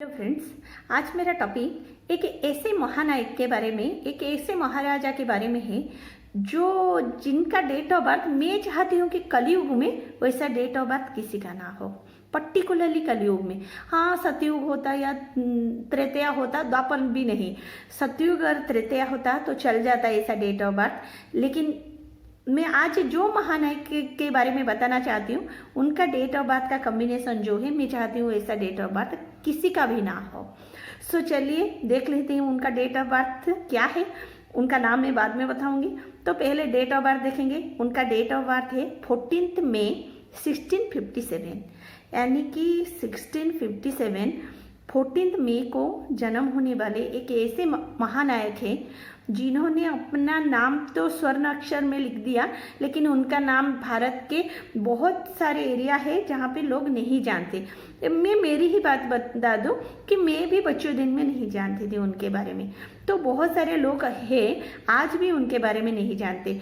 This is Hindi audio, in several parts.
हेलो फ्रेंड्स, आज मेरा टॉपिक एक ऐसे महानायक के बारे में, एक ऐसे महाराजा के बारे में है जो जिनका डेट ऑफ बर्थ मैं चाहती हूँ कि कलयुग में वैसा डेट ऑफ बर्थ किसी का ना हो, पर्टिकुलरली कलयुग में। हाँ, सतयुग होता या त्रेतया होता, द्वापर भी नहीं, सतयुग और त्रेतया होता तो चल जाता ऐसा डेट ऑफ बर्थ। लेकिन मैं आज जो महानायक के बारे में बताना चाहती हूँ उनका डेट ऑफ बर्थ का कॉम्बिनेशन जो है, मैं चाहती हूँ ऐसा डेट ऑफ बर्थ किसी का भी ना हो। सो चलिए देख लेते हैं उनका डेट ऑफ बर्थ क्या है। उनका नाम मैं बाद में बताऊंगी, तो पहले डेट ऑफ बर्थ देखेंगे। उनका डेट ऑफ बर्थ है 14 मई 1657, यानी कि 1657 14 मई को जन्म होने वाले एक ऐसे महानायक हैं जिन्होंने अपना नाम तो स्वर्ण अक्षर में लिख दिया, लेकिन उनका नाम भारत के बहुत सारे एरिया है जहाँ पे लोग नहीं जानते। मैं मेरी ही बात बता दूँ कि मैं भी बच्चों दिन में नहीं जानती थी उनके बारे में, तो बहुत सारे लोग हैं आज भी उनके बारे में नहीं जानते।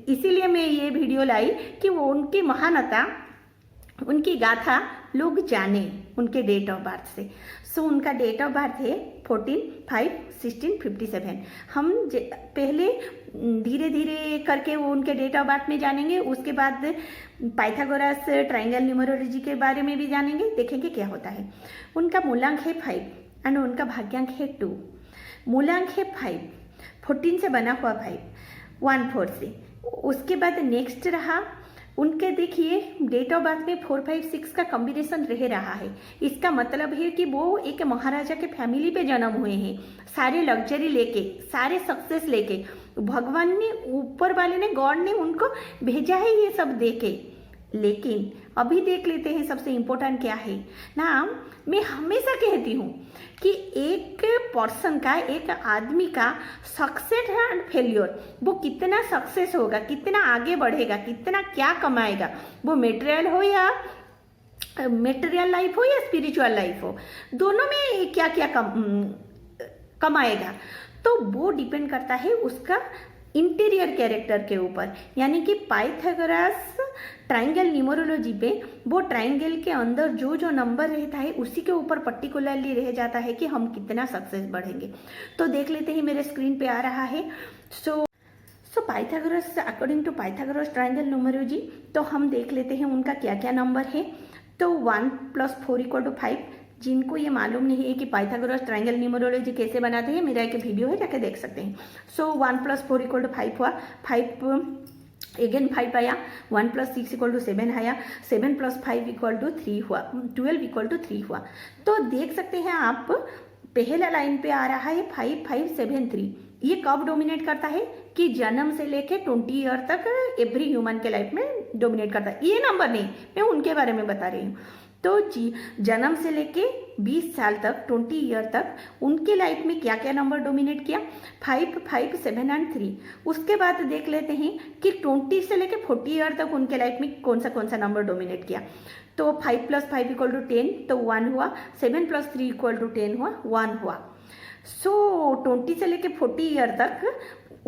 इसीलिए मैं ये वीडियो लाई कि वो उनकी महानता, उनकी गाथा लोग जाने उनके डेट ऑफ बर्थ से। सो उनका डेट ऑफ बर्थ है 14/5/1657। हम पहले धीरे धीरे करके वो उनके डेट ऑफ बर्थ में जानेंगे, उसके बाद पाइथागोरस ट्रायंगल न्यूमरोलॉजी के बारे में भी जानेंगे, देखेंगे क्या होता है। उनका मूलांक है 5 एंड उनका भाग्यांक है 2। मूलांक है 5, 14 से बना हुआ 5, 1 4 से। उसके बाद नेक्स्ट रहा उनके, देखिए डेट ऑफ बर्थ में 4 5 6 का कॉम्बिनेशन रह रहा है। इसका मतलब है कि वो एक महाराजा के फैमिली पे जन्म हुए हैं, सारे लग्जरी लेके, सारे सक्सेस लेके। भगवान ने, ऊपर वाले ने, गॉड ने उनको भेजा है ये सब देके। लेकिन अभी देख लेते हैं सबसे इम्पोर्टेंट क्या है ना। मैं हमेशा कहती हूँ कि एक पर्सन का, एक आदमी का सक्सेस एंड फेल्योर, वो कितना सक्सेस होगा, कितना आगे बढ़ेगा, कितना क्या कमाएगा, वो मटेरियल हो या मटेरियल लाइफ हो या स्पिरिचुअल लाइफ हो, दोनों में क्या क्या कमाएगा, तो वो डिपेंड करता है उसका इंटीरियर कैरेक्टर के ऊपर। यानी कि पाइथागोरस ट्रायंगल न्यूमरोलॉजी पे वो ट्रायंगल के अंदर जो जो नंबर रहता है उसी के ऊपर पर्टिकुलरली रह जाता है कि हम कितना सक्सेस बढ़ेंगे। तो देख लेते हैं, मेरे स्क्रीन पे आ रहा है। So Pythagoras, according to Pythagoras triangle numerology, तो हम देख लेते हैं उनका क्या क्या नंबर है। तो 1 + 4 = 5। जिनको ये मालूम नहीं है कि पाइथागोरस ट्रायंगल न्यूमरोलॉजी कैसे बनाते हैं, मेरा एक वीडियो है, जाके देख सकते हैं। सो 1 + 4 = 5 हुआ, 5 अगेन 5 आया, 1 + 6 = 7 आया, 7 + 5 = 3 हुआ, 12 = 3 हुआ। तो देख सकते हैं आप, पहला लाइन पे आ रहा है 5 5 7 3। ये कब डोमिनेट करता है कि जन्म से लेके 20 ईयर तक एवरी ह्यूमन के लाइफ में डोमिनेट करता है। ये नंबर नहीं, मैं उनके बारे में बता रही हूँ। तो जन्म से लेके 20 साल तक, 20 ईयर तक उनके लाइफ में क्या क्या नंबर डोमिनेट किया, 5 5 7 एंड 3। उसके बाद देख लेते हैं कि 20 से लेके 40 ईयर तक उनके लाइफ में कौन सा नंबर डोमिनेट किया। तो 5 + 5 = 10, तो 1 हुआ, 7 + 3 = 10 हुआ, 1 हुआ। सो 20 से लेके 40 ईयर तक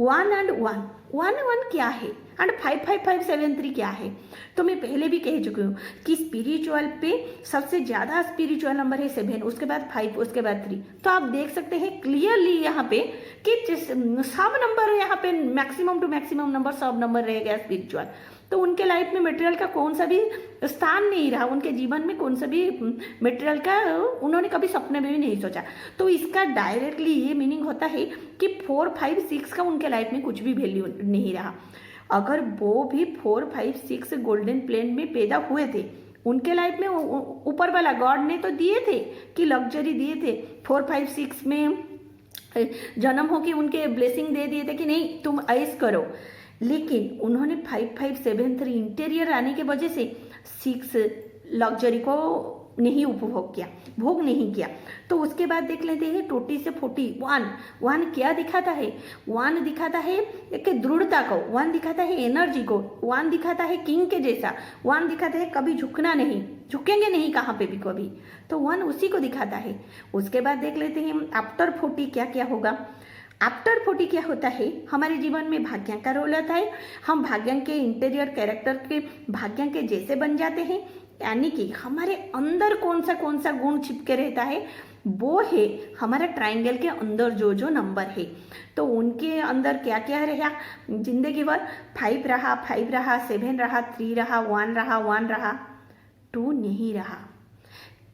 1 एंड 1, 1 1 क्या है एंड 5 5 5 7 3 क्या है। तो मैं पहले भी कह चुकी हूँ कि स्पिरिचुअल पे सबसे ज़्यादा स्पिरिचुअल नंबर है 7, उसके बाद 5, उसके बाद 3। तो आप देख सकते हैं क्लियरली यहाँ पे कि सब नंबर यहाँ पे मैक्सिमम टू मैक्सिमम नंबर, सब नंबर रह गया स्पिरिचुअल। तो उनके लाइफ में मटेरियल का कौन सा भी स्थान नहीं रहा, उनके जीवन में कौन सा भी मटेरियल का उन्होंने कभी सपने में भी नहीं सोचा। तो इसका डायरेक्टली ये मीनिंग होता है कि 4 5 6 का उनके लाइफ में कुछ भी वैल्यू नहीं रहा। अगर वो भी 4 5 6 गोल्डन प्लेन में पैदा हुए थे, उनके लाइफ में ऊपर वाला गॉड ने तो दिए थे कि लग्जरी दिए थे, 4 5 6 में जन्म हो कि उनके ब्लेसिंग दे दिए थे कि नहीं तुम ऐस करो। लेकिन उन्होंने 5 5 7 3 इंटीरियर आने की वजह से 6 लग्जरी को नहीं उपभोग किया, भोग नहीं किया। तो उसके बाद देख लेते हैं 20 से 40, 1 क्या दिखाता है, 1 दिखाता है एक दृढ़ता को, 1 दिखाता है एनर्जी को, 1 दिखाता है किंग के जैसा, 1 दिखाता है कभी झुकना नहीं, झुकेंगे नहीं कहाँ पे भी कभी, तो 1 उसी को दिखाता है। उसके बाद देख लेते हैं आफ्टर 40 क्या क्या होगा। आफ्टर 40 क्या होता है, हमारे जीवन में भाग्यांक का रोल आता है। हम भाग्यांक के इंटीरियर कैरेक्टर के भाग्यांक के जैसे बन जाते हैं, यानी कि हमारे अंदर कौन सा गुण छिपके रहता है वो है हमारा ट्राइंगल के अंदर जो जो नंबर है। तो उनके अंदर क्या क्या रहा जिंदगी भर, 5 रहा, 7 रहा, 3 रहा, 1 रहा, 1 रहा, 2 नहीं रहा।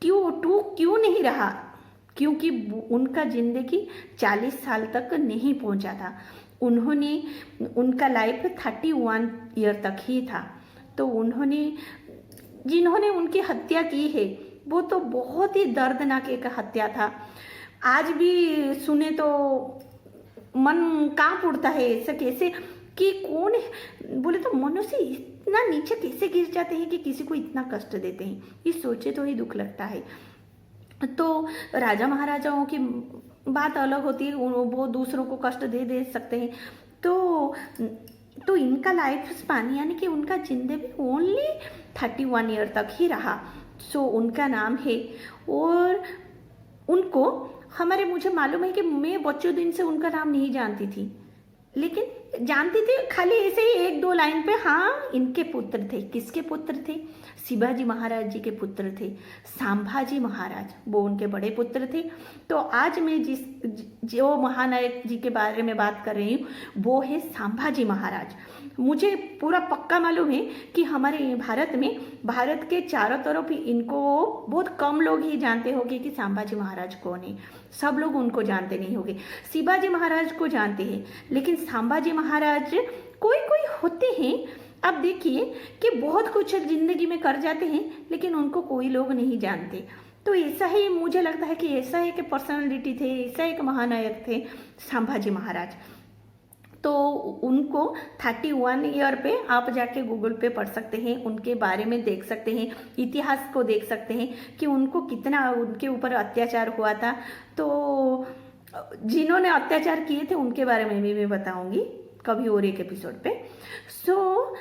टू क्यों नहीं रहा? क्योंकि उनका जिंदगी 40 साल तक नहीं पहुंचा था। उनका लाइफ 31 ईयर तक ही था। तो जिन्होंने उनकी हत्या की है वो तो बहुत ही दर्दनाक एक हत्या था। आज भी सुने तो मन कांप उठता है। ऐसा कैसे कि कौन बोले तो मनुष्य इतना नीचे कैसे गिर जाते हैं कि किसी को इतना कष्ट देते हैं, ये सोचे तो ही दुख लगता है। तो राजा महाराजाओं की बात अलग होती है, वो दूसरों को कष्ट दे सकते हैं। तो इनका लाइफ स्पान यानी कि उनका जिंदगी ओनली 31 ईयर तक ही रहा। सो उनका नाम है। और उनको मुझे मालूम है कि मैं बच्चों दिन से उनका नाम नहीं जानती थी, लेकिन जानती थी खाली ऐसे ही 1-2 लाइन पे। हाँ, इनके पुत्र थे। किसके पुत्र थे? शिवाजी महाराज जी के पुत्र थे। संभाजी महाराज वो उनके बड़े पुत्र थे। तो आज मैं जो महानायक जी के बारे में बात कर रही हूँ वो है संभाजी महाराज। मुझे पूरा पक्का मालूम है कि हमारे भारत के चारों तरफ इनको बहुत कम लोग ही जानते होंगे कि संभाजी महाराज कौन है। सब लोग उनको जानते नहीं होंगे। शिवाजी महाराज को जानते हैं, लेकिन संभाजी महाराज कोई होते हैं। अब देखिए कि बहुत कुछ जिंदगी में कर जाते हैं, लेकिन उनको कोई लोग नहीं जानते। तो ऐसा ही मुझे लगता है कि ऐसा एक पर्सनालिटी थे, ऐसा एक महानायक थे संभाजी महाराज। तो उनको 31 ईयर पे आप जाके गूगल पे पढ़ सकते हैं, उनके बारे में देख सकते हैं, इतिहास को देख सकते हैं कि उनको कितना उनके ऊपर अत्याचार हुआ था। तो जिन्होंने अत्याचार किए थे उनके बारे में भी मैं बताऊंगी कभी और एक एपिसोड पे। सो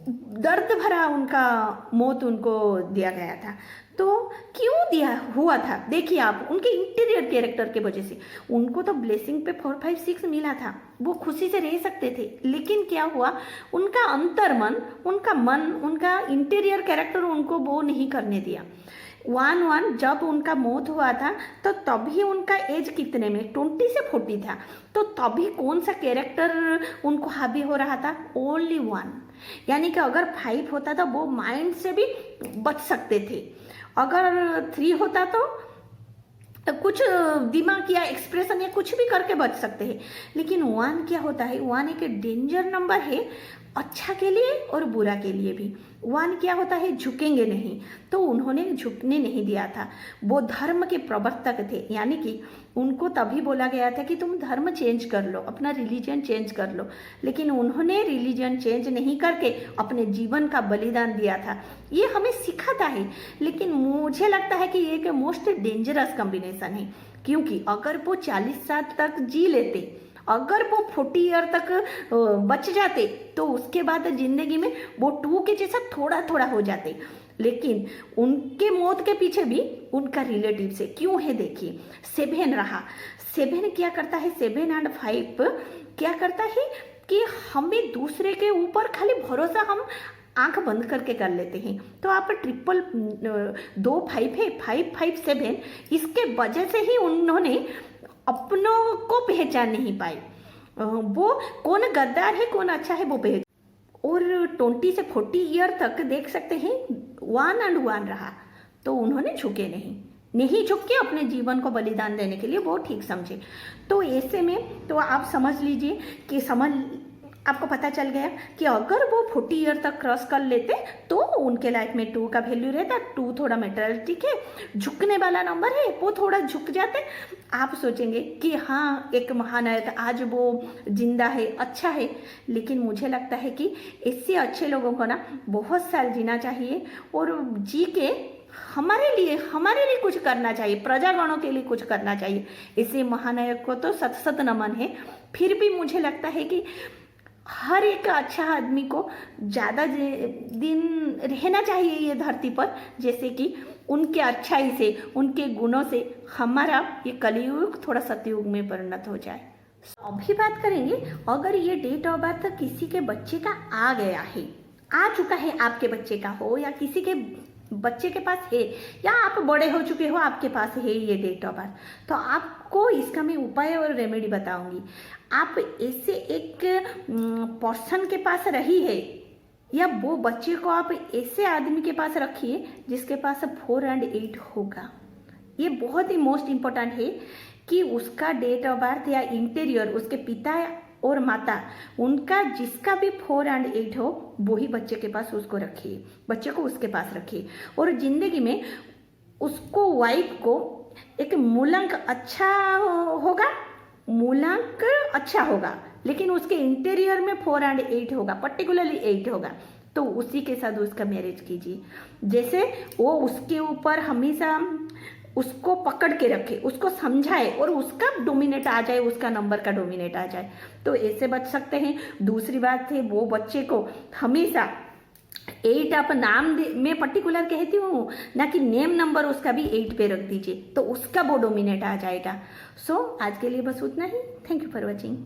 दर्द भरा उनका मौत उनको दिया गया था। तो क्यों दिया हुआ था? देखिए आप, उनके इंटीरियर कैरेक्टर के वजह से उनको तो ब्लेसिंग पे 4, 5, 6 मिला था, वो खुशी से रह सकते थे। लेकिन क्या हुआ, उनका अंतर्मन, उनका इंटीरियर कैरेक्टर उनको वो नहीं करने दिया। 1 जब उनका मौत हुआ था तो तभी उनका एज कितने में 20 से 40 था। तो तभी कौन सा कैरेक्टर उनको हावी हो रहा था? ओनली 1। यानी कि अगर 5 होता तो वो माइंड से भी बच सकते थे, अगर 3 होता तो कुछ दिमाग या एक्सप्रेशन या कुछ भी करके बच सकते हैं। लेकिन 1 क्या होता है? 1 एक डेंजर नंबर है, अच्छा के लिए और बुरा के लिए भी। 1 क्या होता है? झुकेंगे नहीं। तो उन्होंने झुकने नहीं दिया था। वो धर्म के प्रवर्तक थे, यानी कि उनको तभी बोला गया था कि तुम धर्म चेंज कर लो, अपना रिलीजन चेंज कर लो। लेकिन उन्होंने रिलीजन चेंज नहीं करके अपने जीवन का बलिदान दिया था। ये हमें सिखाता है। लेकिन मुझे लगता है कि ये एक मोस्ट डेंजरस कॉम्बिनेशन है, क्योंकि अगर वो 40 साल तक जी लेते, अगर वो 40 ईयर तक बच जाते, तो उसके बाद जिंदगी में वो 2 के जैसा थोड़ा थोड़ा हो जाते। लेकिन उनके मौत के पीछे भी उनका रिलेटिव से क्यों है? देखिए 7 रहा। 7 क्या करता है? 7 और 5 क्या करता है कि हमें दूसरे के ऊपर खाली भरोसा हम आंख बंद करके कर लेते हैं। तो आप 2 5 है, 5 5 7, इसके वजह से ही उन्होंने अपनों को पहचान नहीं पाए। वो कौन गद्दार है, कौन अच्छा है, वो पहचान। और 20 से 40 ईयर तक देख सकते हैं 1 और 1 रहा। तो उन्होंने झुके नहीं झुक के अपने जीवन को बलिदान देने के लिए वो ठीक समझे। तो ऐसे में तो आप समझ लीजिए कि आपको पता चल गया कि अगर वो 40 ईयर तक क्रॉस कर लेते तो उनके लाइफ में 2 का वैल्यू रहता। 2 थोड़ा मेटेरियलिस्टिक है, झुकने वाला नंबर है, वो थोड़ा झुक जाते। आप सोचेंगे कि हाँ, एक महानायक आज वो जिंदा है, अच्छा है। लेकिन मुझे लगता है कि ऐसे अच्छे लोगों को ना बहुत साल जीना चाहिए और जी के हमारे लिए कुछ करना चाहिए, प्रजागणों के लिए कुछ करना चाहिए। ऐसे महानायक को तो सत सत नमन है। फिर भी मुझे लगता है कि हर एक अच्छा आदमी को ज़्यादा दिन रहना चाहिए ये धरती पर, जैसे कि उनके अच्छाई से, उनके गुणों से हमारा ये कलियुग थोड़ा सतयुग में परिणत हो जाए। अभी बात करेंगे, अगर ये डेट ऑफ बर्थ किसी के बच्चे का आ गया है, आ चुका है, आपके बच्चे का हो या किसी के बच्चे के पास है या आप बड़े हो चुके हो, आपके पास है ये डेट ऑफ बर्थ, तो आपको इसका मैं उपाय और रेमेडी बताऊंगी। आप ऐसे एक पर्सन के पास रही है या वो बच्चे को आप ऐसे आदमी के पास रखिए जिसके पास 4 और 8 होगा। ये बहुत ही मोस्ट इम्पोर्टेंट है कि उसका डेट ऑफ बर्थ या इंटीरियर, उसके पिता और माता, उनका जिसका भी 4 और 8 हो वही बच्चे के पास उसको रखिए, बच्चे को उसके पास रखिए। और जिंदगी में उसको वाइफ को एक मूलांक अच्छा होगा, मूलांक अच्छा होगा, लेकिन उसके इंटीरियर में 4 और 8 होगा, पर्टिकुलरली 8 होगा, तो उसी के साथ उसका मैरिज कीजिए। जैसे वो उसके ऊपर हमेशा उसको पकड़ के रखे, उसको समझाए और उसका डोमिनेट आ जाए, उसका नंबर का डोमिनेट आ जाए, तो ऐसे बच सकते हैं। दूसरी बात है, वो बच्चे को हमेशा 8 आप नाम में पर्टिकुलर कहती हूँ ना कि नेम नंबर उसका भी 8 पे रख दीजिए, तो उसका वो डोमिनेट आ जाएगा। सो आज के लिए बस उतना ही। Thank you for watching.